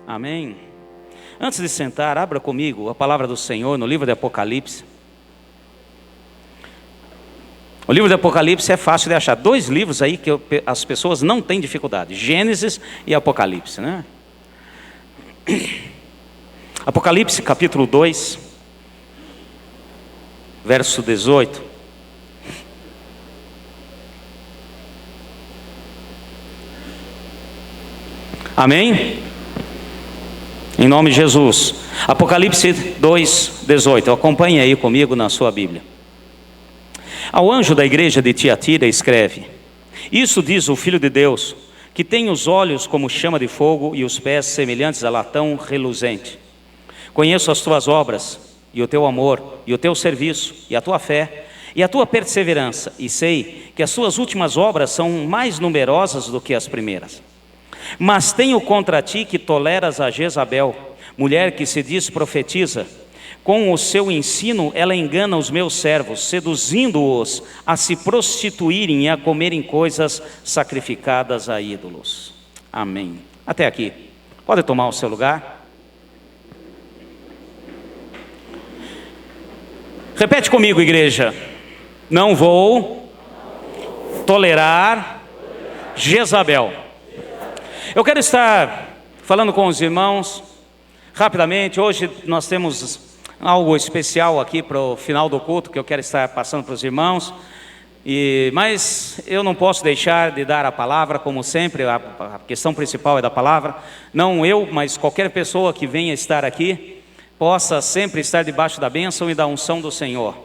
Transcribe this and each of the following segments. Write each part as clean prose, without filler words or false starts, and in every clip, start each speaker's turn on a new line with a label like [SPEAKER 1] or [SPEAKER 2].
[SPEAKER 1] Amém. Antes de sentar, abra comigo a palavra do Senhor no livro de Apocalipse. O livro de Apocalipse é fácil de achar. Dois livros aí que as pessoas não têm dificuldade: Gênesis e Apocalipse, né? Apocalipse capítulo 2, verso 18. Amém? Em nome de Jesus. Apocalipse 2, 18. Acompanhe aí comigo na sua Bíblia. Ao anjo da igreja de Tiatira escreve: Isso diz o Filho de Deus, que tem os olhos como chama de fogo e os pés semelhantes a latão reluzente. Conheço as tuas obras, e o teu amor, e o teu serviço, e a tua fé, e a tua perseverança, e sei que as tuas últimas obras são mais numerosas do que as primeiras. Mas tenho contra ti que toleras a Jezabel, mulher que se diz profetiza. Com o seu ensino ela engana os meus servos, seduzindo-os a se prostituírem e a comerem coisas sacrificadas a ídolos. Amém. Até aqui. Pode tomar o seu lugar. Repete comigo, igreja. Não vou tolerar Jezabel. Eu quero estar falando com os irmãos rapidamente. Hoje nós temos algo especial aqui para o final do culto que eu quero estar passando para os irmãos. Mas eu não posso deixar de dar a palavra, como sempre. A questão principal é da palavra. Não eu, mas qualquer pessoa que venha estar aqui possa sempre estar debaixo da bênção e da unção do Senhor.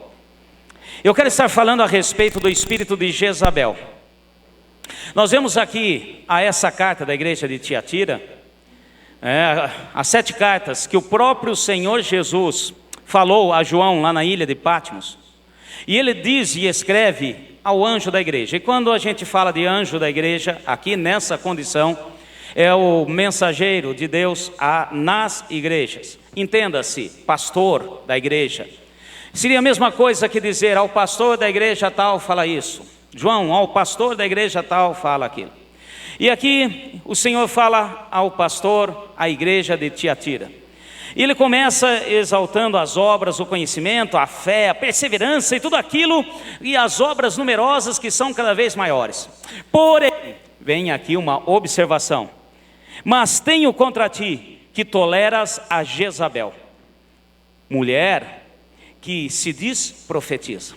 [SPEAKER 1] Eu quero estar falando a respeito do espírito de Jezabel. Nós vemos aqui essa carta da igreja de Tiatira, as 7 cartas que o próprio Senhor Jesus falou a João lá na ilha de Patmos. E ele diz e escreve ao anjo da igreja. E quando a gente fala de anjo da igreja, aqui nessa condição, é o mensageiro de Deus nas igrejas. Entenda-se, pastor da igreja. Seria a mesma coisa que dizer ao pastor da igreja tal, fala isso. João, ao pastor da igreja tal, fala aquilo. E aqui o Senhor fala ao pastor, à igreja de Tiatira. E ele começa exaltando as obras, o conhecimento, a fé, a perseverança e tudo aquilo, e as obras numerosas que são cada vez maiores. Porém, vem aqui uma observação: mas tenho contra ti que toleras a Jezabel, mulher que se diz profetiza.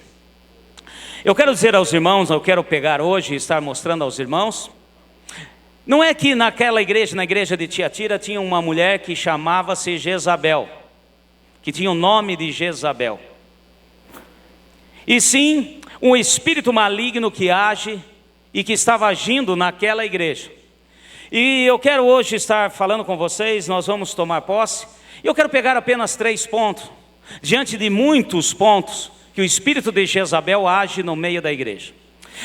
[SPEAKER 1] Eu quero dizer aos irmãos, eu quero pegar hoje e estar mostrando aos irmãos. Não é que naquela igreja, na igreja de Tiatira, tinha uma mulher que chamava-se Jezabel, que tinha o nome de Jezabel. E sim, um espírito maligno que age e que estava agindo naquela igreja. E eu quero hoje estar falando com vocês, nós vamos tomar posse. E eu quero pegar apenas 3 pontos, diante de muitos pontos, que o espírito de Jezabel age no meio da igreja.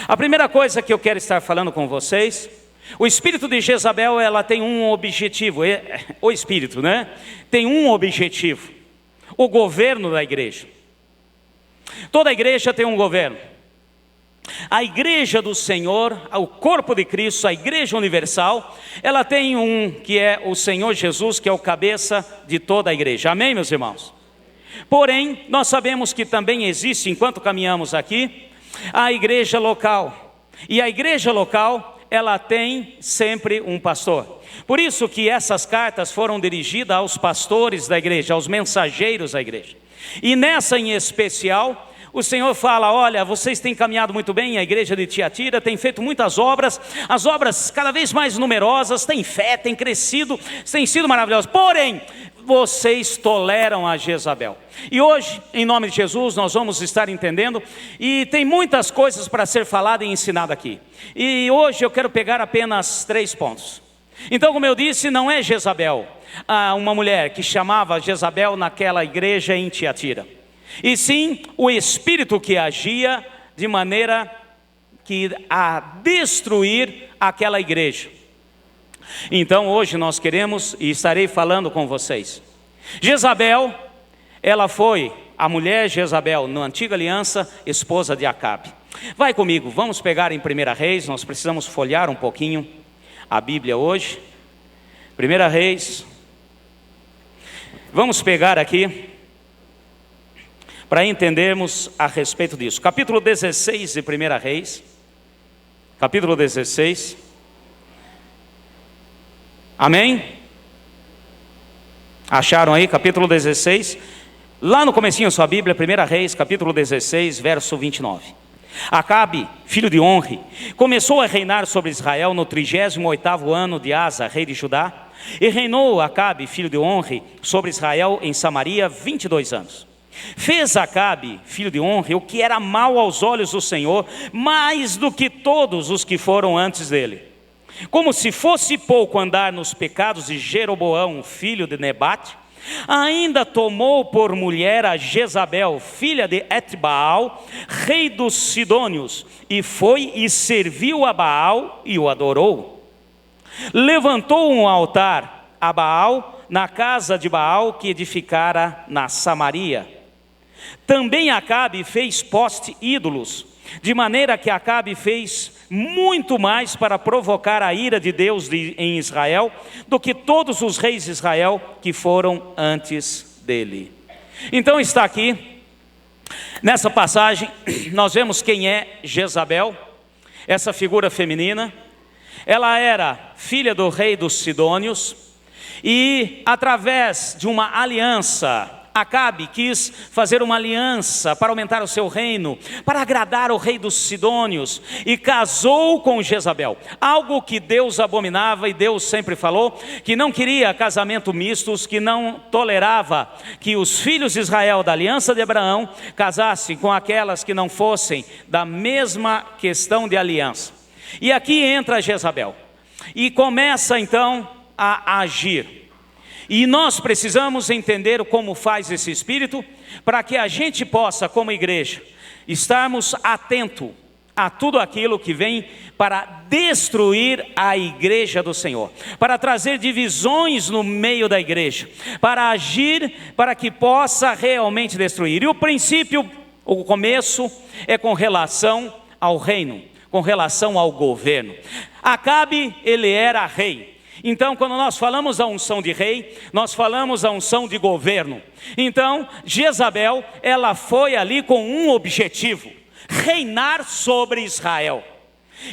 [SPEAKER 1] A primeira coisa que eu quero estar falando com vocês: o espírito de Jezabel, ela tem um objetivo. O espírito, né? Tem um objetivo: o governo da igreja. Toda igreja tem um governo. A igreja do Senhor, o corpo de Cristo, a igreja universal, ela tem um que é o Senhor Jesus, que é o cabeça de toda a igreja. Amém, meus irmãos? Porém, nós sabemos que também existe, enquanto caminhamos aqui, a igreja local. E a igreja local, ela tem sempre um pastor. Por isso que essas cartas foram dirigidas aos pastores da igreja, aos mensageiros da igreja. E nessa em especial, o Senhor fala: olha, vocês têm caminhado muito bem, a igreja de Tiatira tem feito muitas obras, as obras cada vez mais numerosas, têm fé, têm crescido, têm sido maravilhosas. Porém, vocês toleram a Jezabel. E hoje, em nome de Jesus, nós vamos estar entendendo, e tem muitas coisas para ser falada e ensinada aqui. E hoje eu quero pegar apenas 3 pontos. Então, como eu disse, não é Jezabel, uma mulher que chamava Jezabel naquela igreja em Tiatira. E sim, o espírito que agia de maneira que a destruir aquela igreja. Então hoje nós queremos e estarei falando com vocês. Jezabel, ela foi a mulher Jezabel, na antiga aliança, esposa de Acabe. Vai comigo, vamos pegar em 1 Reis, nós precisamos folhear um pouquinho a Bíblia hoje. 1 Reis, Vamos pegar aqui para entendermos a respeito disso. Capítulo 16 de 1 Reis. Capítulo 16. Amém? Acharam aí? Capítulo 16. Lá no comecinho da sua Bíblia, 1 Reis, capítulo 16, verso 29. Acabe, filho de Onri, começou a reinar sobre Israel no 38º ano de Asa, rei de Judá. E reinou Acabe, filho de Onri, sobre Israel em Samaria 22 anos. Fez Acabe, filho de Onri, o que era mal aos olhos do Senhor, mais do que todos os que foram antes dele. Como se fosse pouco andar nos pecados de Jeroboão, filho de Nebate, ainda tomou por mulher a Jezabel, filha de Etbaal, rei dos Sidônios, e foi e serviu a Baal e o adorou. Levantou um altar a Baal na casa de Baal que edificara na Samaria. Também Acabe fez poste ídolos, de maneira que Acabe fez muito mais para provocar a ira de Deus em Israel do que todos os reis de Israel que foram antes dele. Então está aqui, nessa passagem, nós vemos quem é Jezabel, essa figura feminina. Ela era filha do rei dos Sidônios e através de uma aliança, Acabe quis fazer uma aliança para aumentar o seu reino, para agradar o rei dos Sidônios, e casou com Jezabel, algo que Deus abominava, e Deus sempre falou que não queria casamento mistos, que não tolerava que os filhos de Israel da aliança de Abraão casassem com aquelas que não fossem da mesma questão de aliança. E aqui entra Jezabel e começa então a agir. E nós precisamos entender como faz esse espírito, para que a gente possa, como igreja, estarmos atentos a tudo aquilo que vem para destruir a igreja do Senhor, para trazer divisões no meio da igreja, para agir para que possa realmente destruir. E o princípio, o começo é com relação ao reino, com relação ao governo. Acabe, ele era rei. Então, quando nós falamos da unção de rei, nós falamos da unção de governo. Então, Jezabel, ela foi ali com um objetivo: reinar sobre Israel.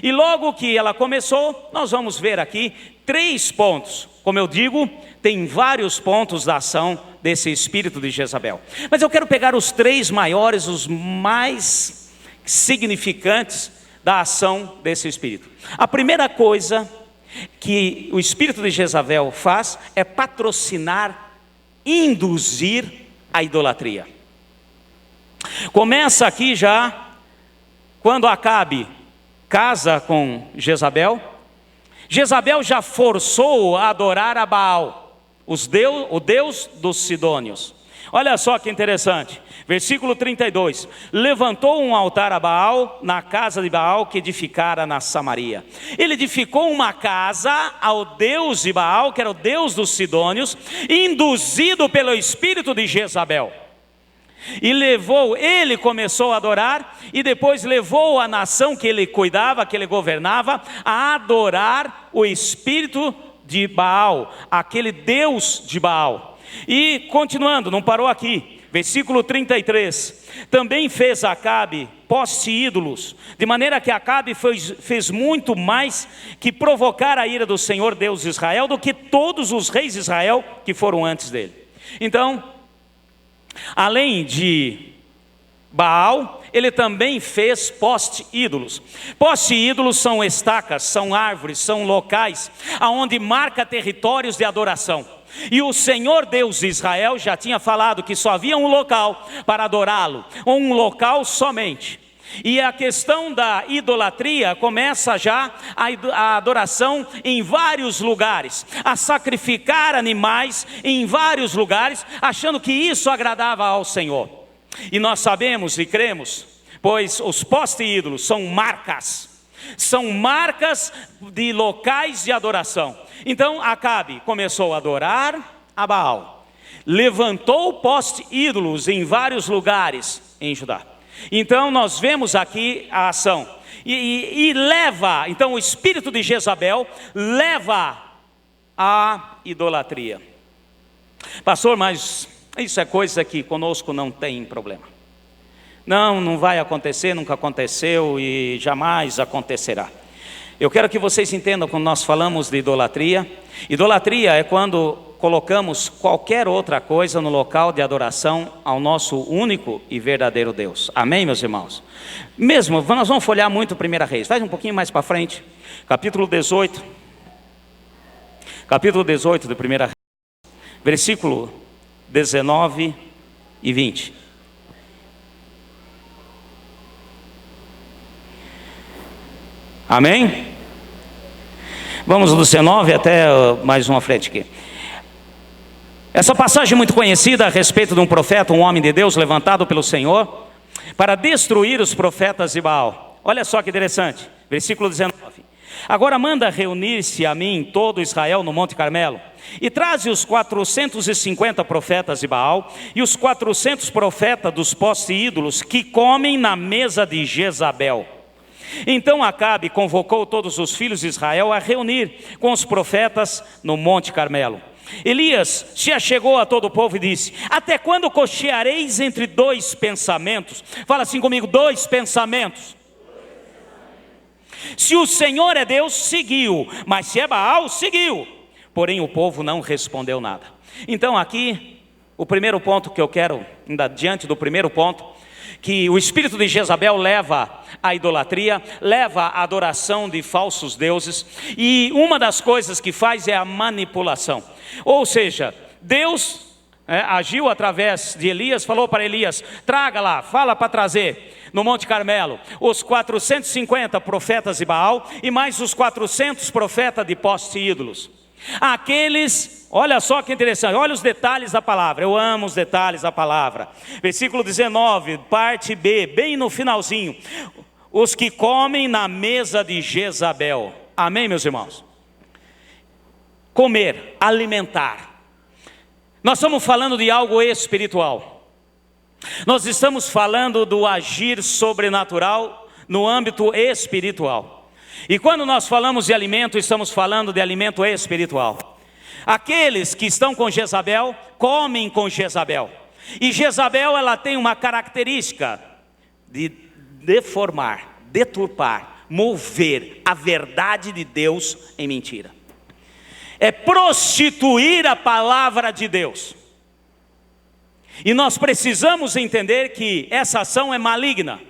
[SPEAKER 1] E logo que ela começou, nós vamos ver aqui 3 pontos. Como eu digo, tem vários pontos da ação desse espírito de Jezabel. Mas eu quero pegar os 3 maiores, os mais significantes da ação desse espírito. A primeira coisa que o espírito de Jezabel faz é patrocinar, induzir a idolatria. Começa aqui já, quando Acabe casa com Jezabel. Jezabel já forçou a adorar a Baal, o Deus dos Sidônios. Olha só que interessante, versículo 32, levantou um altar a Baal na casa de Baal que edificara na Samaria. Ele edificou uma casa ao Deus de Baal, que era o Deus dos Sidônios, induzido pelo espírito de Jezabel. E ele começou a adorar, e depois levou a nação que ele cuidava, que ele governava, a adorar o espírito de Baal, aquele Deus de Baal. E continuando, não parou aqui, versículo 33, também fez Acabe poste ídolos, de maneira que Acabe fez muito mais que provocar a ira do Senhor Deus de Israel, do que todos os reis de Israel que foram antes dele. Então, além de Baal, ele também fez poste ídolos. Poste ídolos são estacas, são árvores, são locais aonde marca territórios de adoração. E o Senhor Deus de Israel já tinha falado que só havia um local para adorá-lo, um local somente. E a questão da idolatria começa já a adoração em vários lugares, a sacrificar animais em vários lugares, achando que isso agradava ao Senhor. E nós sabemos e cremos, pois os poste-ídolos são marcas de locais de adoração. Então Acabe começou a adorar a Baal, levantou poste-ídolos em vários lugares em Judá. Então nós vemos aqui a ação, e leva, então o espírito de Jezabel leva à idolatria. Pastor, mas isso é coisa que conosco não tem problema. Não vai acontecer, nunca aconteceu e jamais acontecerá. Eu quero que vocês entendam quando nós falamos de idolatria. Idolatria é quando colocamos qualquer outra coisa no local de adoração ao nosso único e verdadeiro Deus. Amém, meus irmãos? Mesmo, nós vamos folhear muito 1 Reis. Faz um pouquinho mais para frente. Capítulo 18. Capítulo 18 de 1 Reis. Versículo 19 e 20. Amém? Vamos do 19 até mais uma frente aqui. Essa passagem é muito conhecida a respeito de um profeta, um homem de Deus levantado pelo Senhor para destruir os profetas de Baal. Olha só que interessante, versículo 19. Agora manda reunir-se a mim todo Israel no Monte Carmelo, e traze os 450 profetas de Baal e os 400 profetas dos postes ídolos que comem na mesa de Jezabel. Então Acabe convocou todos os filhos de Israel a reunir com os profetas no Monte Carmelo. Elias se achegou a todo o povo e disse: até quando cocheareis entre dois pensamentos? Fala assim comigo, dois pensamentos. Se o Senhor é Deus, seguiu, mas se é Baal, seguiu. Porém o povo não respondeu nada. Então aqui, o primeiro ponto que eu quero, ainda diante do primeiro ponto, que o espírito de Jezabel leva à idolatria, leva à adoração de falsos deuses, e uma das coisas que faz é a manipulação. Ou seja, Deus agiu através de Elias, falou para Elias: traga lá, fala para trazer no Monte Carmelo os 450 profetas de Baal e mais os 400 profetas de postes ídolos. Aqueles, olha só que interessante, olha os detalhes da palavra, eu amo os detalhes da palavra. Versículo 19, parte B, bem no finalzinho: os que comem na mesa de Jezabel. Amém, meus irmãos? Comer, alimentar. Nós estamos falando de algo espiritual. Nós estamos falando do agir sobrenatural no âmbito espiritual. E quando nós falamos de alimento, estamos falando de alimento espiritual. Aqueles que estão com Jezabel, comem com Jezabel. E Jezabel, ela tem uma característica de deformar, deturpar, mover a verdade de Deus em mentira. É prostituir a palavra de Deus. E nós precisamos entender que essa ação é maligna.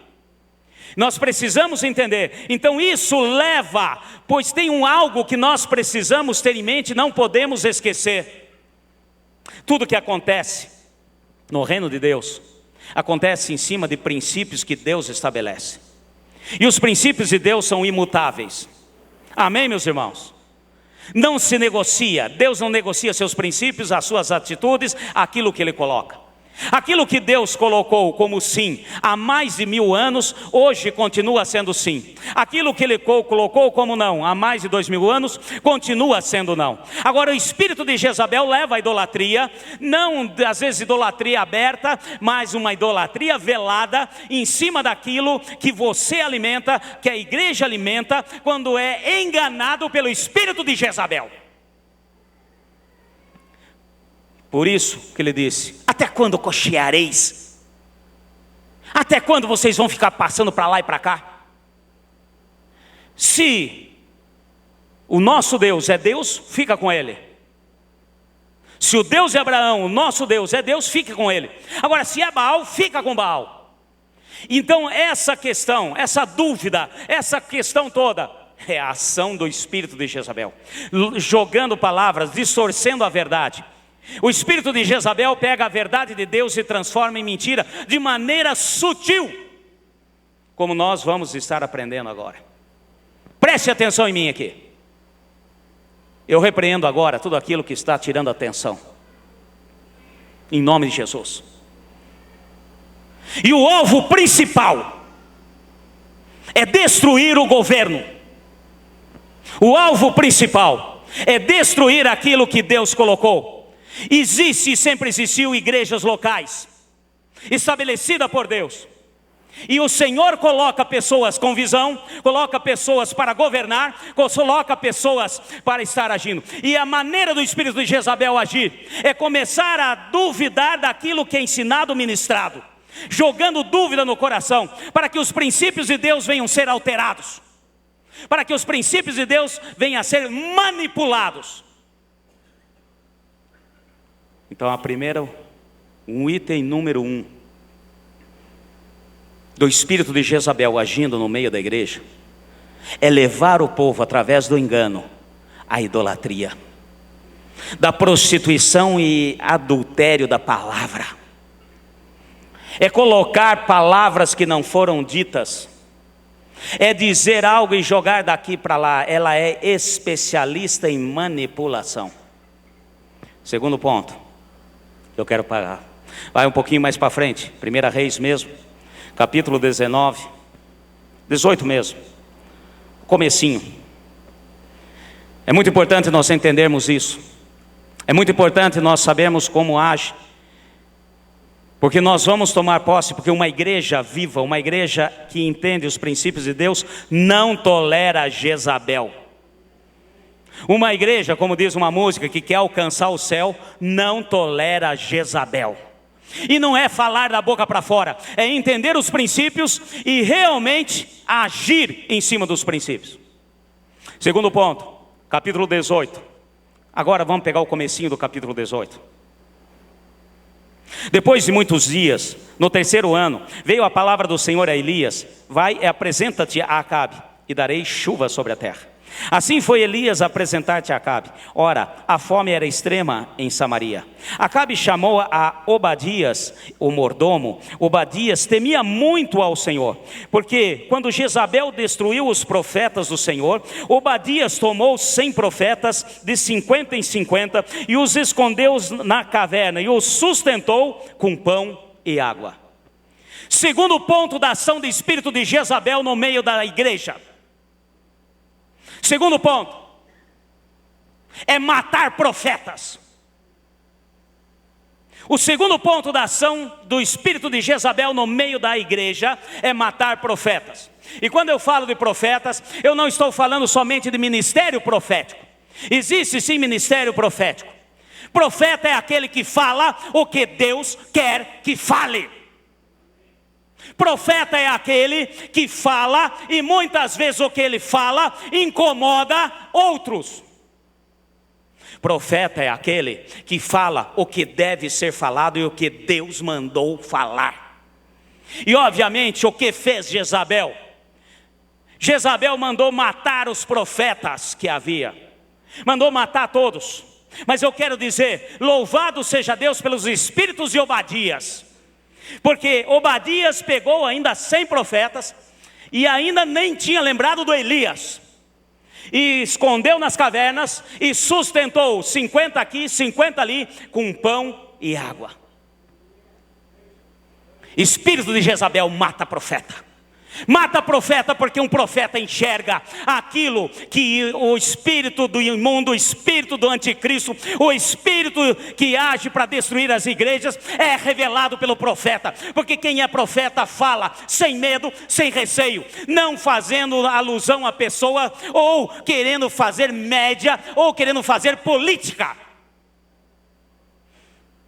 [SPEAKER 1] Nós precisamos entender. Então isso leva, pois tem algo que nós precisamos ter em mente, não podemos esquecer. Tudo que acontece no reino de Deus acontece em cima de princípios que Deus estabelece. E os princípios de Deus são imutáveis. Amém, meus irmãos? Não se negocia. Deus não negocia seus princípios, as suas atitudes, aquilo que Ele coloca. Aquilo que Deus colocou como sim há mais de 1000 anos, hoje continua sendo sim. Aquilo que Ele colocou como não há mais de 2000 anos, continua sendo não. Agora o espírito de Jezabel leva a idolatria, não às vezes idolatria aberta, mas uma idolatria velada em cima daquilo que você alimenta, que a igreja alimenta, quando é enganado pelo espírito de Jezabel. Por isso que ele disse: até quando cocheareis? Até quando vocês vão ficar passando para lá e para cá? Se o nosso Deus é Deus, fica com Ele. Se o Deus de Abraão, o nosso Deus é Deus, fica com Ele. Agora se é Baal, fica com Baal. Então essa questão, essa dúvida, essa questão toda é a ação do espírito de Jezabel, jogando palavras, distorcendo a verdade. O espírito de Jezabel pega a verdade de Deus e transforma em mentira de maneira sutil, como nós vamos estar aprendendo agora. Preste atenção em mim aqui. Eu repreendo agora tudo aquilo que está tirando a atenção, em nome de Jesus. E o alvo principal é destruir o governo. O alvo principal é destruir aquilo que Deus colocou. Existe e sempre existiu igrejas locais, estabelecida por Deus. E o Senhor coloca pessoas com visão, coloca pessoas para governar, coloca pessoas para estar agindo. E a maneira do espírito de Jezabel agir é começar a duvidar daquilo que é ensinado, ministrado, jogando dúvida no coração, para que os princípios de Deus venham ser alterados, para que os princípios de Deus venham a ser manipulados. Então a primeira, um item número 1, do espírito de Jezabel agindo no meio da igreja, é levar o povo através do engano à idolatria, da prostituição e adultério da palavra. É colocar palavras que não foram ditas, é dizer algo e jogar daqui para lá. Ela é especialista em manipulação. Segundo ponto, eu quero parar. Vai um pouquinho mais para frente, 1 Reis mesmo, capítulo 19, 18 mesmo, comecinho. É muito importante nós entendermos isso. É muito importante nós sabermos como age, porque nós vamos tomar posse, porque uma igreja viva, uma igreja que entende os princípios de Deus, não tolera Jezabel. Uma igreja, como diz uma música, que quer alcançar o céu, não tolera Jezabel. E não é falar da boca para fora, é entender os princípios e realmente agir em cima dos princípios. Segundo ponto, capítulo 18. Agora vamos pegar o comecinho do capítulo 18. Depois de muitos dias, no 3º ano, veio a palavra do Senhor a Elias: vai e apresenta-te a Acabe, e darei chuva sobre a terra. Assim foi Elias apresentar-te a Acabe. Ora, a fome era extrema em Samaria. Acabe chamou a Obadias, o mordomo. Obadias temia muito ao Senhor, porque quando Jezabel destruiu os profetas do Senhor, Obadias tomou 100 profetas de 50 em 50 e os escondeu na caverna e os sustentou com pão e água. Segundo ponto da ação do espírito de Jezabel no meio da igreja. Segundo ponto, é matar profetas. O segundo ponto da ação do espírito de Jezabel no meio da igreja é matar profetas. E quando eu falo de profetas, eu não estou falando somente de ministério profético. Existe sim ministério profético. Profeta é aquele que fala o que Deus quer que fale. Profeta é aquele que fala, e muitas vezes o que ele fala incomoda outros. Profeta é aquele que fala o que deve ser falado e o que Deus mandou falar. E obviamente o que fez Jezabel? Jezabel mandou matar os profetas que havia. Mandou matar todos. Mas eu quero dizer, louvado seja Deus pelos espíritos de Obadias. Porque Obadias pegou ainda 100 profetas e ainda nem tinha lembrado do Elias. E escondeu nas cavernas e sustentou 50 aqui, 50 ali, com pão e água. Espírito de Jezabel mata profeta. Mata profeta porque um profeta enxerga aquilo que o espírito do imundo, o espírito do anticristo, o espírito que age para destruir as igrejas é revelado pelo profeta. Porque quem é profeta fala sem medo, sem receio, não fazendo alusão à pessoa, ou querendo fazer média, ou querendo fazer política.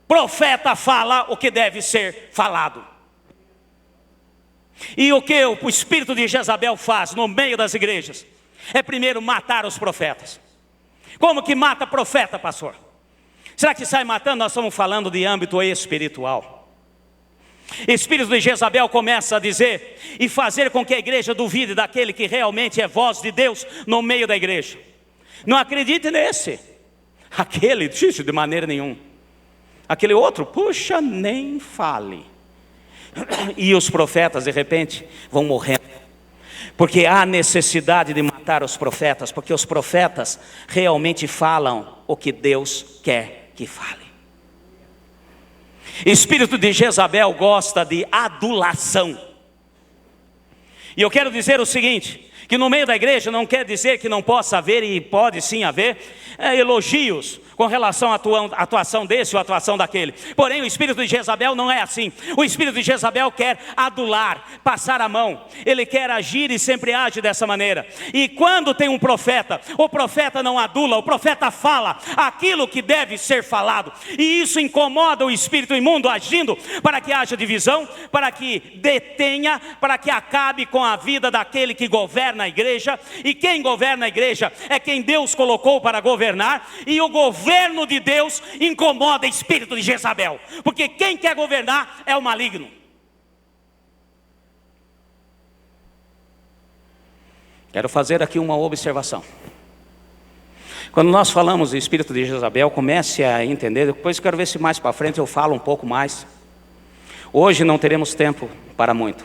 [SPEAKER 1] Profeta fala o que deve ser falado. E o que o espírito de Jezabel faz no meio das igrejas é primeiro matar os profetas. Como que mata profeta, pastor? Será que sai matando? Nós estamos falando de âmbito espiritual. Espírito de Jezabel começa a dizer e fazer com que a igreja duvide daquele que realmente é voz de Deus no meio da igreja. Não acredite nesse. Aquele, de maneira nenhuma. Aquele outro, puxa, nem fale. E os profetas de repente vão morrendo, porque há necessidade de matar os profetas, porque os profetas realmente falam o que Deus quer que fale. Espírito de Jezabel gosta de adulação. E eu quero dizer o seguinte, Que no meio da igreja não quer dizer que não possa haver, e pode sim haver, elogios com relação à atuação desse ou à atuação daquele. Porém, o espírito de Jezabel não é assim. O espírito de Jezabel quer adular, passar a mão. Ele quer agir e sempre age dessa maneira. E quando tem um profeta, o profeta não adula, o profeta fala aquilo que deve ser falado. E isso incomoda o espírito imundo agindo para que haja divisão, para que detenha, para que acabe com a vida daquele que governa a igreja. E quem governa a igreja é quem Deus colocou para governar. E o governo de Deus incomoda o espírito de Jezabel, porque quem quer governar é o maligno. Quero fazer aqui uma observação. Quando nós falamos do espírito de Jezabel, comece a entender. Depois quero ver se mais para frente eu falo um pouco mais. Hoje não teremos tempo para muito.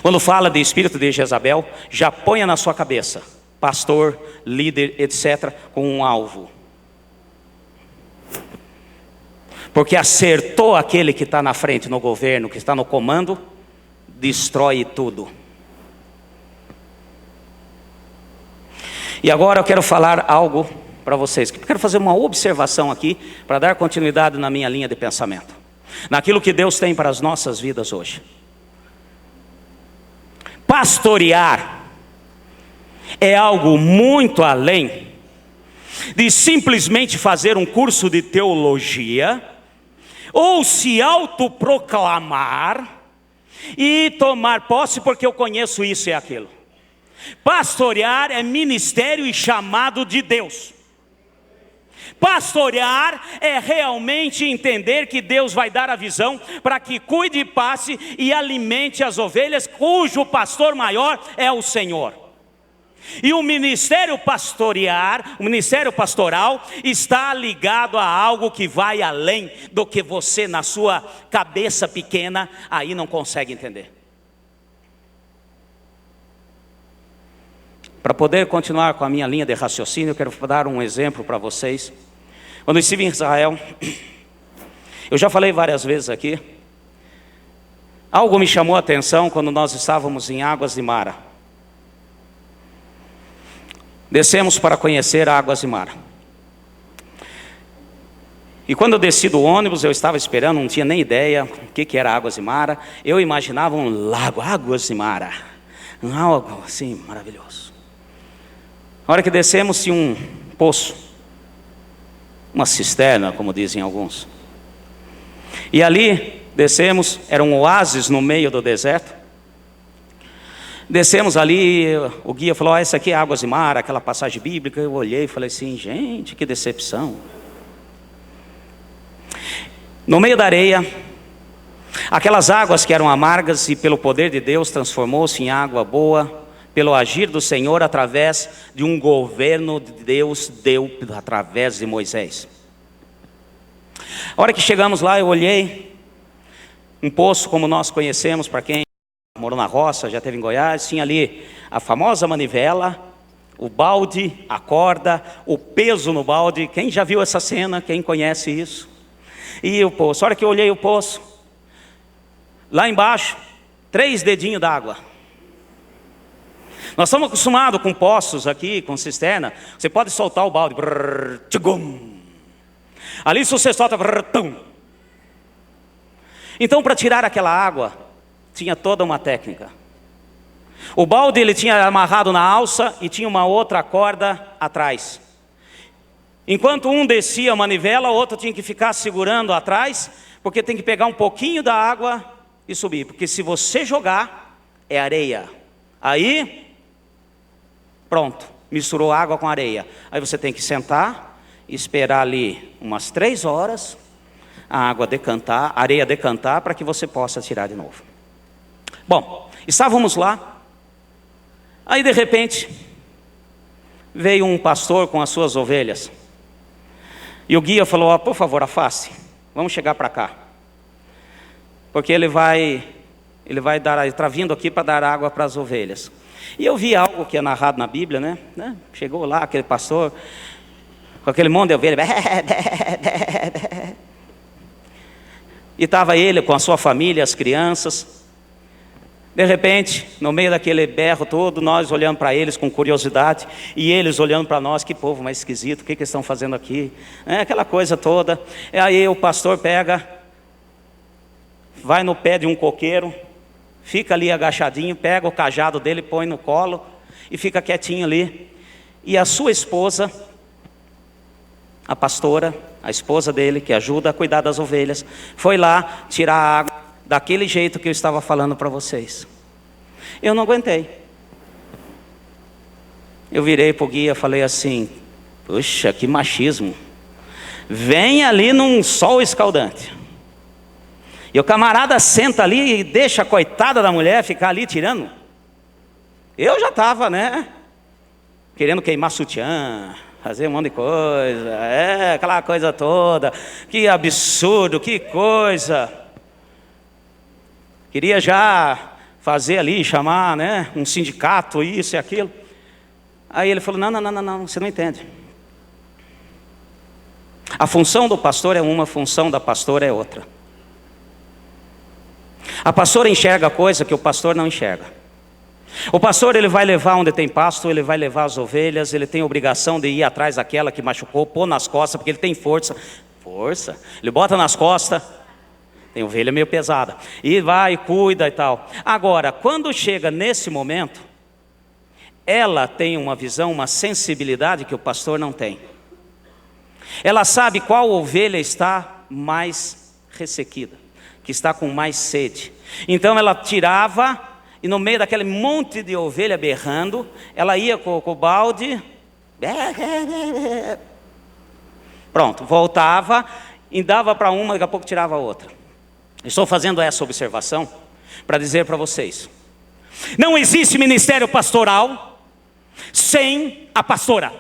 [SPEAKER 1] Quando fala de espírito de Jezabel, já ponha na sua cabeça: pastor, líder, etc., com um alvo. Porque acertou aquele que está na frente no governo, que está no comando, destrói tudo. E agora eu quero falar algo para vocês. Eu quero fazer uma observação aqui, para dar continuidade na minha linha de pensamento, naquilo que Deus tem para as nossas vidas hoje. Pastorear é algo muito além de simplesmente fazer um curso de teologia, ou se autoproclamar e tomar posse porque eu conheço isso e aquilo. Pastorear é ministério e chamado de Deus. Pastorear é realmente entender que Deus vai dar a visão para que cuide e passe e alimente as ovelhas, cujo pastor maior é o Senhor. E o ministério pastoral está ligado a algo que vai além do que você, na sua cabeça pequena, aí não consegue entender. Para poder continuar com a minha linha de raciocínio, eu quero dar um exemplo para vocês. Quando eu estive em Israel, eu já falei várias vezes aqui, algo me chamou a atenção quando nós estávamos em Águas de Mara. Descemos para conhecer Águas de Mara. E quando eu desci do ônibus, eu estava esperando, não tinha nem ideia o que era Águas de Mara. Eu imaginava um lago, Águas de Mara, algo assim maravilhoso. Na hora que descemos, tinha um poço, uma cisterna, como dizem alguns. E ali descemos, era um oásis no meio do deserto. Descemos ali, o guia falou: essa aqui é Águas de Mara, aquela passagem bíblica. Eu olhei e falei assim: gente, que decepção. No meio da areia, aquelas águas que eram amargas, e pelo poder de Deus transformou-se em água boa, pelo agir do Senhor através de um governo de Deus deu através de Moisés. A hora que chegamos lá, eu olhei, um poço como nós conhecemos, para quem morou na roça, já esteve em Goiás, tinha ali a famosa manivela, o balde, a corda, o peso no balde. Quem já viu essa cena? Quem conhece isso? E o poço, a hora que eu olhei o poço, lá embaixo, 3 dedinhos d'água. Nós estamos acostumados com poços aqui, com cisterna, você pode soltar o balde, brrr, tchugum. Ali se você solta, brrr, tum. Então, para tirar aquela água, tinha toda uma técnica. O balde ele tinha amarrado na alça e tinha uma outra corda atrás. Enquanto um descia a manivela, o outro tinha que ficar segurando atrás, porque tem que pegar um pouquinho da água e subir. Porque se você jogar, é areia. Aí, pronto, misturou água com areia. Aí você tem que sentar, esperar ali umas 3 horas, a água decantar, a areia decantar, para que você possa tirar de novo. Bom, estávamos lá, aí de repente, veio um pastor com as suas ovelhas, e o guia falou: por favor, afaste, vamos chegar para cá, porque ele vai dar, ele está vindo aqui para dar água para as ovelhas. E eu vi algo que é narrado na Bíblia, né? Chegou lá aquele pastor, com aquele monte de ovelha, e estava ele com a sua família, as crianças. De repente, no meio daquele berro todo, nós olhando para eles com curiosidade, e eles olhando para nós, que povo mais esquisito, o que eles estão fazendo aqui? Aquela coisa toda. E aí o pastor pega, vai no pé de um coqueiro, fica ali agachadinho, pega o cajado dele, põe no colo, e fica quietinho ali. E a sua esposa, a pastora, a esposa dele, que ajuda a cuidar das ovelhas, foi lá tirar a água, daquele jeito que eu estava falando para vocês. Eu não aguentei. Eu virei para o guia e falei assim: puxa, que machismo. Vem ali num sol escaldante. E o camarada senta ali e deixa a coitada da mulher ficar ali tirando. Eu já estava, querendo queimar sutiã, fazer um monte de coisa. Aquela coisa toda. Que absurdo, que coisa. Queria já fazer ali, chamar, um sindicato, isso e aquilo. Aí ele falou: não, você não entende. A função do pastor é uma, a função da pastora é outra. A pastora enxerga coisa que o pastor não enxerga. O pastor, ele vai levar onde tem pasto, ele vai levar as ovelhas, ele tem a obrigação de ir atrás daquela que machucou, pôr nas costas, porque ele tem força. Ele bota nas costas. Tem ovelha meio pesada. E vai, cuida e tal. Agora, quando chega nesse momento, ela tem uma visão, uma sensibilidade que o pastor não tem. Ela sabe qual ovelha está mais ressequida, que está com mais sede. Então ela tirava, e no meio daquele monte de ovelha berrando, ela ia com o balde. Pronto, voltava, e dava para uma, daqui a pouco tirava a outra. Estou fazendo essa observação para dizer para vocês: não existe ministério pastoral sem a pastora,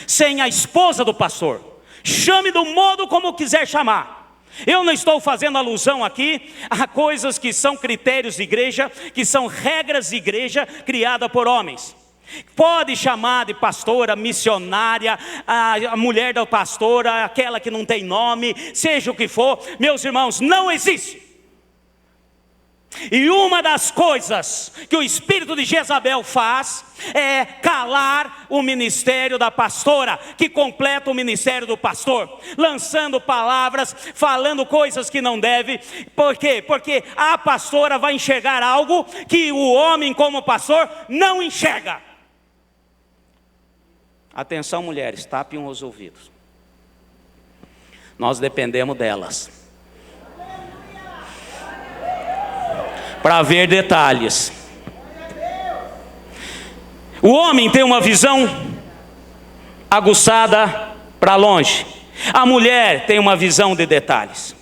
[SPEAKER 1] sem a esposa do pastor. Chame do modo como quiser chamar. Eu não estou fazendo alusão aqui a coisas que são critérios de igreja, que são regras de igreja criadas por homens. Pode chamar de pastora, missionária, a mulher da pastora, aquela que não tem nome, seja o que for. Meus irmãos, não existe. E uma das coisas que o espírito de Jezabel faz é calar o ministério da pastora, que completa o ministério do pastor, lançando palavras, falando coisas que não deve. Por quê? Porque a pastora vai enxergar algo que o homem como pastor não enxerga. Atenção, mulheres, tapem os ouvidos. Nós dependemos delas para ver detalhes. O homem tem uma visão aguçada para longe. A mulher tem uma visão de detalhes.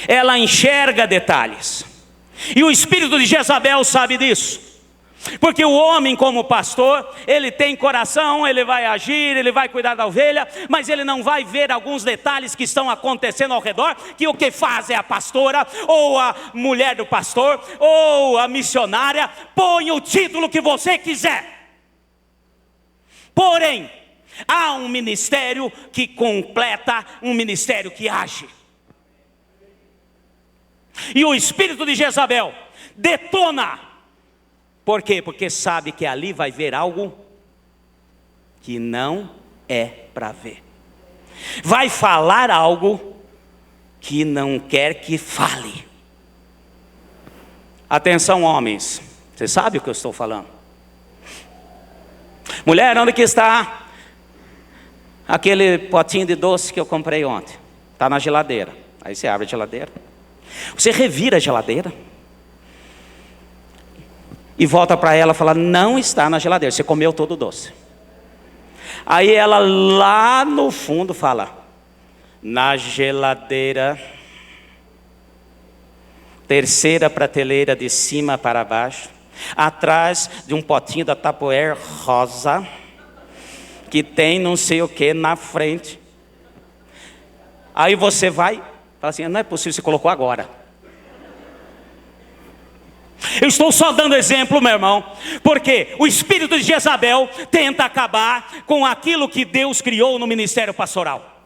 [SPEAKER 1] Ela enxerga detalhes. E o espírito de Jezabel sabe disso. Porque o homem como pastor, ele tem coração, ele vai agir, ele vai cuidar da ovelha, mas ele não vai ver alguns detalhes que estão acontecendo ao redor, que o que faz é a pastora, ou a mulher do pastor, ou a missionária. Põe o título que você quiser. Porém, há um ministério que completa, um ministério que age. E o espírito de Jezabel detona. Por quê? Porque sabe que ali vai ver algo que não é para ver. Vai falar algo que não quer que fale. Atenção, homens. Você sabe o que eu estou falando? Mulher, onde que está aquele potinho de doce que eu comprei ontem? Está na geladeira. Aí você abre a geladeira. Você revira a geladeira. E volta para ela e fala: não está na geladeira, você comeu todo o doce. Aí ela lá no fundo fala: na geladeira, terceira prateleira de cima para baixo, atrás de um potinho da Tupperware rosa, que tem não sei o que na frente. Aí você vai, fala assim: não é possível, você colocou agora. Eu estou só dando exemplo, meu irmão, porque o espírito de Jezabel tenta acabar com aquilo que Deus criou no ministério pastoral.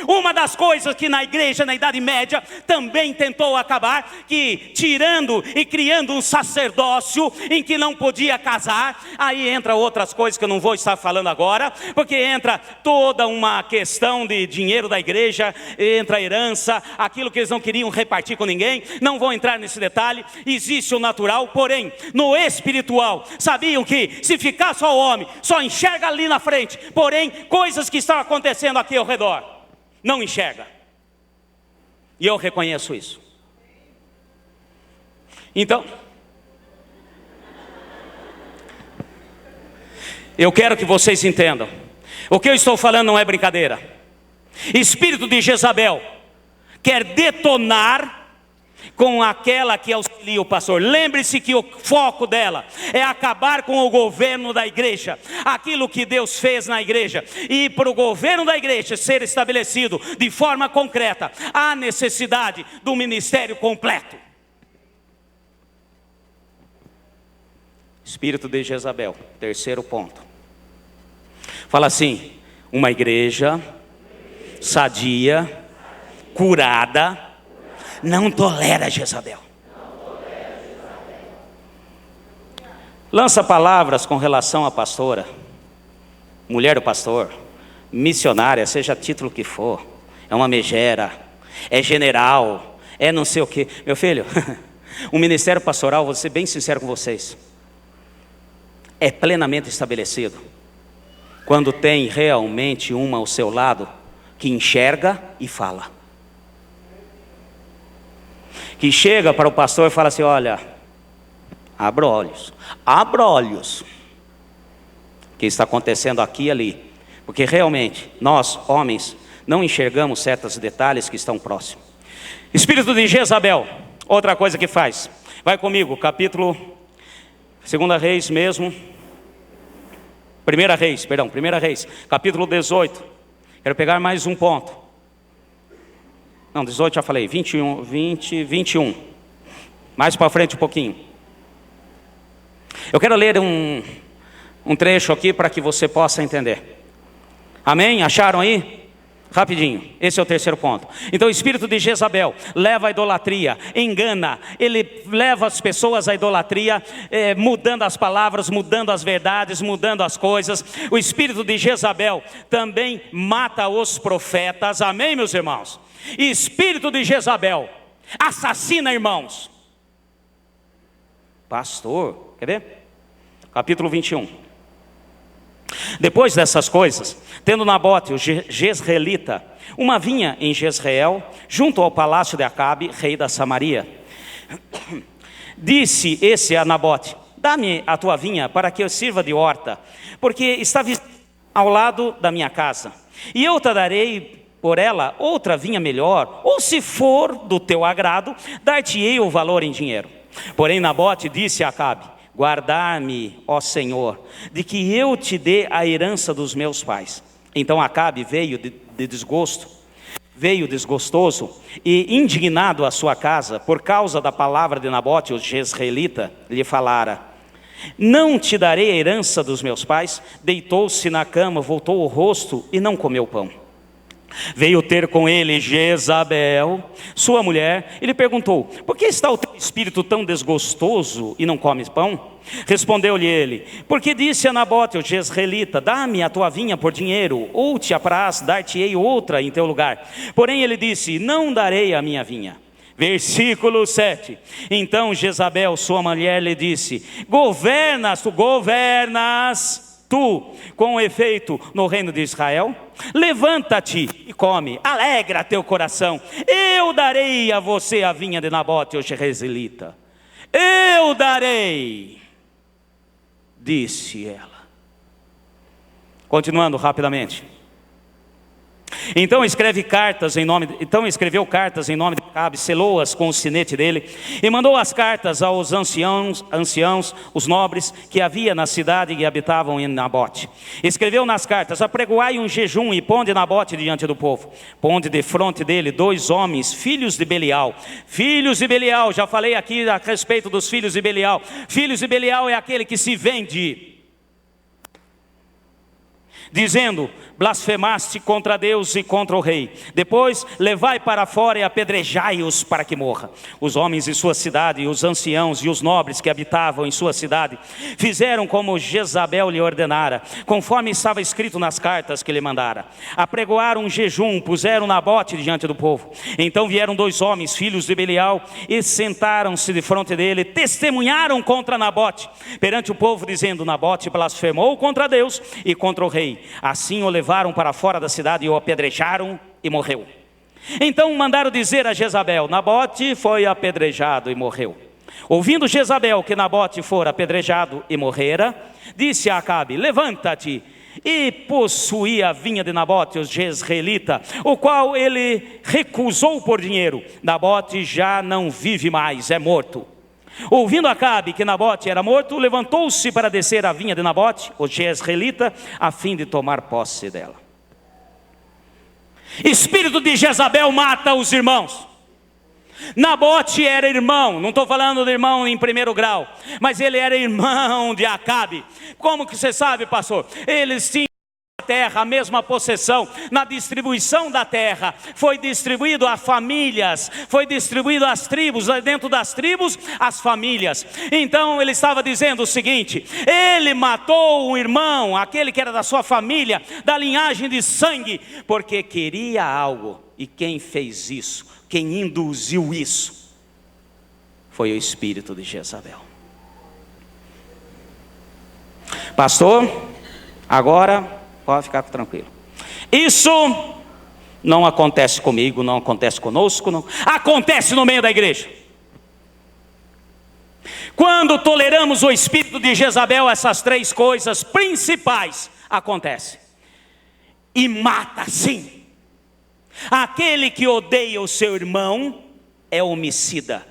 [SPEAKER 1] Uma das coisas que na igreja, na Idade Média, também tentou acabar, que tirando e criando um sacerdócio em que não podia casar, aí entra outras coisas que eu não vou estar falando agora, porque entra toda uma questão de dinheiro da igreja, entra a herança, aquilo que eles não queriam repartir com ninguém, não vou entrar nesse detalhe. Existe o natural, porém, no espiritual, sabiam que se ficar só o homem, só enxerga ali na frente, porém, coisas que estão acontecendo aqui ao redor, não enxerga. E eu reconheço isso. Então, eu quero que vocês entendam. O que eu estou falando não é brincadeira. Espírito de Jezabel quer detonar com aquela que auxilia o pastor. Lembre-se que o foco dela é acabar com o governo da igreja, aquilo que Deus fez na igreja. E para o governo da igreja ser estabelecido de forma concreta, há necessidade do ministério completo. Espírito de Jezabel, terceiro ponto. Fala assim: uma igreja sadia, curada, não tolera Jezabel. Lança palavras com relação à pastora, mulher do pastor, missionária, seja título que for, é uma megera, é general, é não sei o que. Meu filho, o ministério pastoral, vou ser bem sincero com vocês, é plenamente estabelecido quando tem realmente uma ao seu lado que enxerga e fala. Que chega para o pastor e fala assim: olha, abra olhos, o que está acontecendo aqui e ali, porque realmente nós, homens, não enxergamos certos detalhes que estão próximos. Espírito de Jezabel, outra coisa que faz, vai comigo, capítulo 2 Reis mesmo, 1 Reis, capítulo 18, quero pegar mais um ponto. Não, 18 já falei, 21. Mais para frente um pouquinho. Eu quero ler um trecho aqui para que você possa entender. Amém? Acharam aí? Rapidinho, esse é o terceiro ponto. Então o espírito de Jezabel leva a idolatria, engana, ele leva as pessoas à idolatria, mudando as palavras, mudando as verdades, mudando as coisas. O espírito de Jezabel também mata os profetas, amém, meus irmãos? Espírito de Jezabel assassina irmãos. Pastor, quer ver? Capítulo 21. Depois dessas coisas, tendo Nabote, o jezreelita, uma vinha em Jezreel, junto ao palácio de Acabe, rei da Samaria, disse esse a Nabote: dá-me a tua vinha para que eu sirva de horta, porque está ao lado da minha casa, e eu te darei por ela outra vinha melhor, ou se for do teu agrado, dar-te-ei o valor em dinheiro. Porém Nabote disse a Acabe: guardar-me, ó Senhor, de que eu te dê a herança dos meus pais. Então Acabe veio desgostoso e indignado à sua casa, por causa da palavra de Nabote, o jezreelita, lhe falara: não te darei a herança dos meus pais. Deitou-se na cama, voltou o rosto e não comeu pão. Veio ter com ele Jezabel, sua mulher, e lhe perguntou: por que está o teu espírito tão desgostoso e não comes pão? Respondeu-lhe ele: porque disse a Nabote, o jezreelita: dá-me a tua vinha por dinheiro, ou te apraz, dar-te-ei outra em teu lugar. Porém ele disse: não darei a minha vinha. Versículo 7. Então Jezabel, sua mulher, lhe disse: governas tu com efeito no reino de Israel? Levanta-te e come, alegra teu coração. Eu darei a você a vinha de Nabote, o jezreelita. Eu darei, disse ela. Continuando rapidamente. Então escreveu cartas em nome de Acabe, selou-as com o sinete dele, e mandou as cartas aos anciãos, os nobres que havia na cidade e habitavam em Nabote. Escreveu nas cartas: apregoai um jejum e ponde Nabote diante do povo. Ponde defronte dele 2 homens, filhos de Belial. Filhos de Belial, já falei aqui a respeito dos filhos de Belial. Filhos de Belial é aquele que se vende. dizendo: blasfemaste contra Deus e contra o rei. Depois levai para fora e apedrejai-os para que morra. Os homens de sua cidade, os anciãos e os nobres que habitavam em sua cidade fizeram como Jezabel lhe ordenara, conforme estava escrito nas cartas que lhe mandara. Apregoaram um jejum, puseram Nabote diante do povo. Então vieram 2 homens, filhos de Belial, e sentaram-se de fronte dele, testemunharam contra Nabote perante o povo, dizendo: Nabote blasfemou contra Deus e contra o rei. Assim o levaram para fora da cidade e o apedrejaram e morreu. Então mandaram dizer a Jezabel: Nabote foi apedrejado e morreu. Ouvindo Jezabel que Nabote fora apedrejado e morrera, disse a Acabe: levanta-te e possuía a vinha de Nabote, o jezreelita, o qual ele recusou por dinheiro. Nabote já não vive mais, é morto. Ouvindo Acabe que Nabote era morto, levantou-se para descer a vinha de Nabote, o jezreelita, a fim de tomar posse dela. Espírito de Jezabel mata os irmãos. Nabote era irmão, não estou falando de irmão em primeiro grau, mas ele era irmão de Acabe. Como que você sabe, pastor? Eles tinham a terra, a mesma possessão. Na distribuição da terra, foi distribuído a famílias, foi distribuído às tribos, dentro das tribos, as famílias. Então ele estava dizendo o seguinte: ele matou um irmão, aquele que era da sua família, da linhagem de sangue, porque queria algo. E quem fez isso, quem induziu isso, foi o espírito de Jezabel. Pastor, agora pode ficar tranquilo. Isso não acontece comigo, não acontece conosco, não. Acontece no meio da igreja. Quando toleramos o espírito de Jezabel, essas 3 coisas principais acontecem. E mata sim. Aquele que odeia o seu irmão é homicida.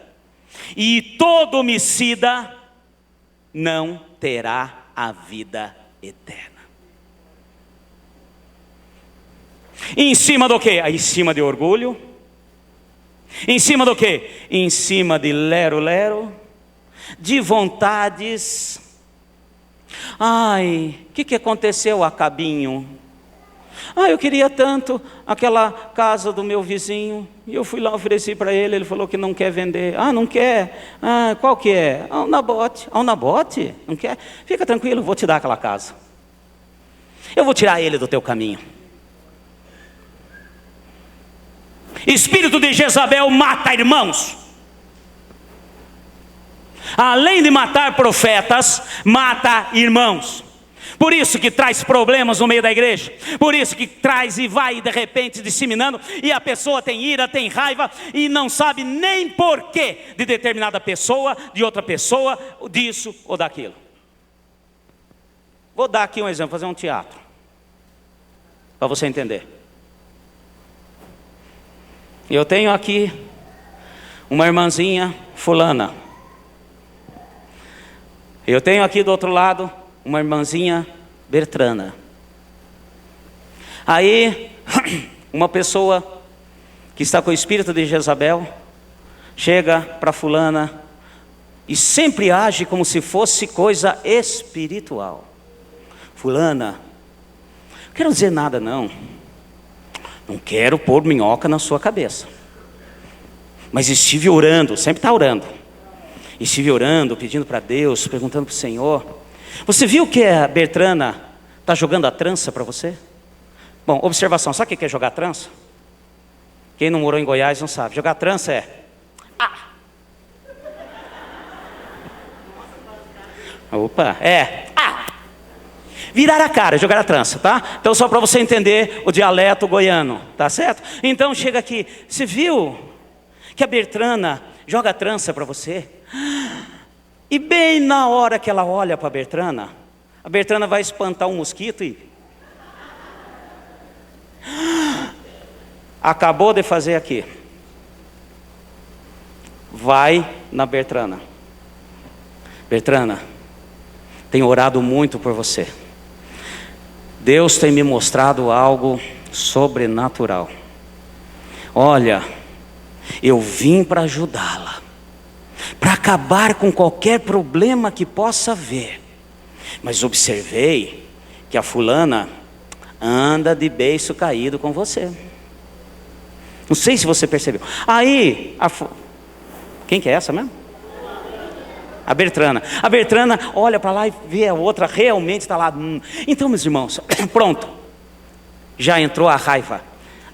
[SPEAKER 1] E todo homicida não terá a vida eterna. Em cima do quê? Em cima de orgulho. Em cima do quê? Em cima de lero-lero, de vontades. Ai, o que aconteceu, Acabinho? Eu queria tanto aquela casa do meu vizinho, e eu fui lá, ofereci para ele, ele falou que não quer vender. Não quer? Qual que é? O Nabote. O Nabote? Não quer? Fica tranquilo, vou te dar aquela casa. Eu vou tirar ele do teu caminho. Espírito de Jezabel mata irmãos. Além de matar profetas, mata irmãos. Por isso que traz problemas no meio da igreja. Por isso que traz e vai de repente disseminando. E a pessoa tem ira, tem raiva e não sabe nem porquê de determinada pessoa, de outra pessoa, disso ou daquilo. Vou dar aqui um exemplo, fazer um teatro, para você entender. Eu tenho aqui uma irmãzinha fulana. Eu tenho aqui do outro lado uma irmãzinha Bertrana. Aí, uma pessoa que está com o espírito de Jezabel chega para fulana e sempre age como se fosse coisa espiritual. Fulana, não quero dizer nada não. Não quero pôr minhoca na sua cabeça. Mas estive orando, sempre está orando. Estive orando, pedindo para Deus, perguntando para o Senhor. Você viu que a Bertrana está jogando a trança para você? Bom, observação, sabe o que é jogar trança? Quem não morou em Goiás não sabe. Jogar trança é... virar a cara, jogar a trança, tá? Então só para você entender o dialeto goiano, tá certo? Então chega aqui, você viu que a Bertrana joga a trança para você? E bem na hora que ela olha para a Bertrana vai espantar um mosquito e... acabou de fazer aqui. Vai na Bertrana. Bertrana, tenho orado muito por você. Deus tem me mostrado algo sobrenatural. Olha, eu vim para ajudá-la, para acabar com qualquer problema que possa haver. Mas observei que a fulana anda de beiço caído com você. Não sei se você percebeu. Aí, quem que é essa mesmo? A Bertrana. A Bertrana olha para lá e vê a outra, realmente está lá. Então, meus irmãos, pronto. Já entrou a raiva,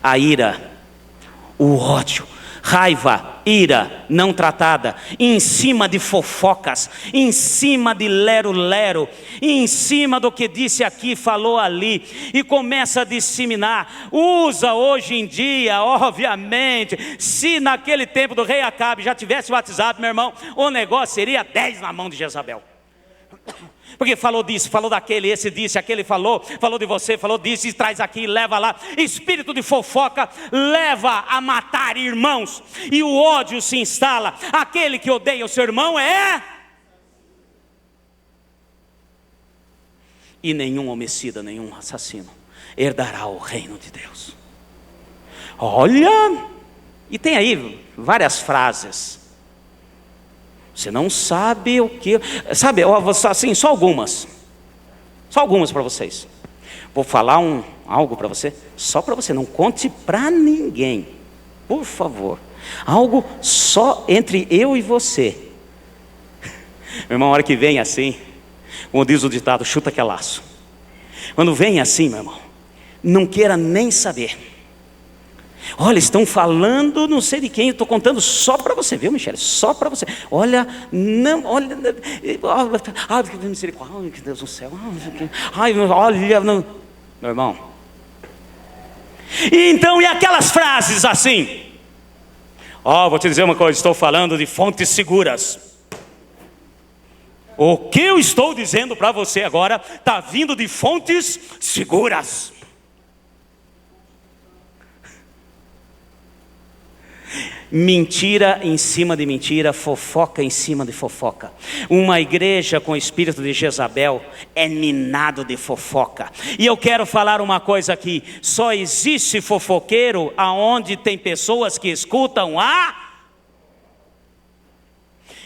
[SPEAKER 1] a ira, o ódio. Raiva, ira não tratada, em cima de fofocas, em cima de lero-lero, em cima do que disse aqui, falou ali, e começa a disseminar. Usa hoje em dia, obviamente, se naquele tempo do rei Acabe já tivesse WhatsApp, meu irmão, o negócio seria 10 na mão de Jezabel. Porque falou disso, falou daquele, esse disse, aquele falou de você, falou disso, e traz aqui, leva lá. Espírito de fofoca leva a matar irmãos, e o ódio se instala. Aquele que odeia o seu irmão e nenhum homicida, nenhum assassino herdará o reino de Deus. Olha, e tem aí várias frases. Você não sabe o que... Sabe, assim, só algumas para vocês. Vou falar algo para você, só para você, não conte para ninguém, por favor. Algo só entre eu e você. Meu irmão, a hora que vem assim, como diz o ditado, chuta que é laço. Quando vem assim, meu irmão, não queira nem saber. Olha, estão falando não sei de quem, eu estou contando só para você, viu, Michele? Só para você. Olha, não, olha, que misericórdia, ai, que Deus do céu, ai, olha, não. Meu irmão. E então, e aquelas frases assim? Vou te dizer uma coisa, estou falando de fontes seguras. O que eu estou dizendo para você agora está vindo de fontes seguras. Mentira em cima de mentira, fofoca em cima de fofoca. Uma igreja com o espírito de Jezabel é minado de fofoca. E eu quero falar uma coisa aqui: só existe fofoqueiro aonde tem pessoas que escutam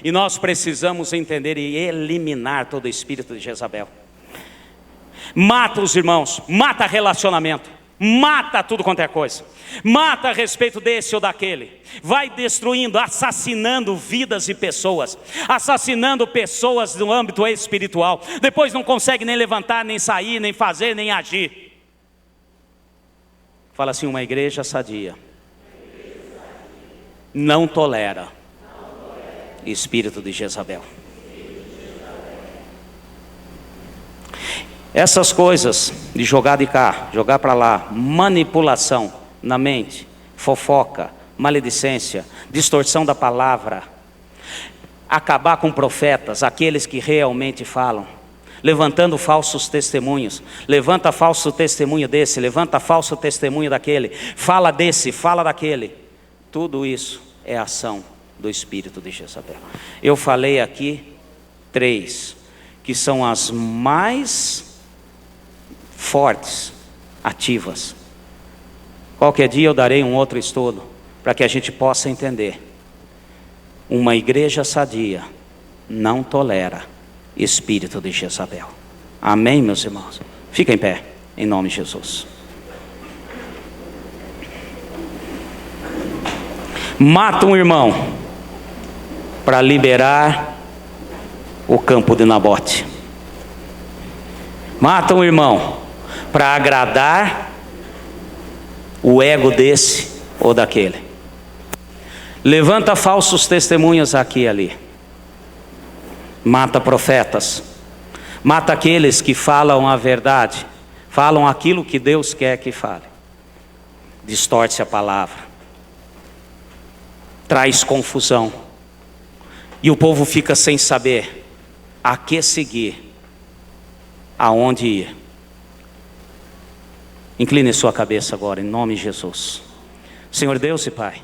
[SPEAKER 1] E nós precisamos entender e eliminar todo o espírito de Jezabel. Mata os irmãos, mata relacionamento, mata tudo quanto é coisa, mata a respeito desse ou daquele, vai destruindo, assassinando vidas e pessoas, assassinando pessoas no âmbito espiritual, depois não consegue nem levantar, nem sair, nem fazer, nem agir. Fala assim: uma igreja sadia não tolera espírito de Jezabel. Essas coisas de jogar de cá, jogar para lá, manipulação na mente, fofoca, maledicência, distorção da palavra, acabar com profetas, aqueles que realmente falam, levantando falsos testemunhos, levanta falso testemunho desse, levanta falso testemunho daquele, fala desse, fala daquele. Tudo isso é ação do espírito de Jezabel. Eu falei aqui 3, que são as mais fortes, ativas. Qualquer dia eu darei um outro estudo, para que a gente possa entender. Uma igreja sadia não tolera espírito de Jezabel. Amém, meus irmãos? Fica em pé, em nome de Jesus. Mata um irmão para liberar o campo de Nabote. Mata um irmão para agradar o ego desse ou daquele. Levanta falsos testemunhos aqui e ali. Mata profetas. Mata aqueles que falam a verdade, falam aquilo que Deus quer que fale. Distorce a palavra, traz confusão, e o povo fica sem saber a que seguir, aonde ir. Incline sua cabeça agora, em nome de Jesus. Senhor Deus e Pai,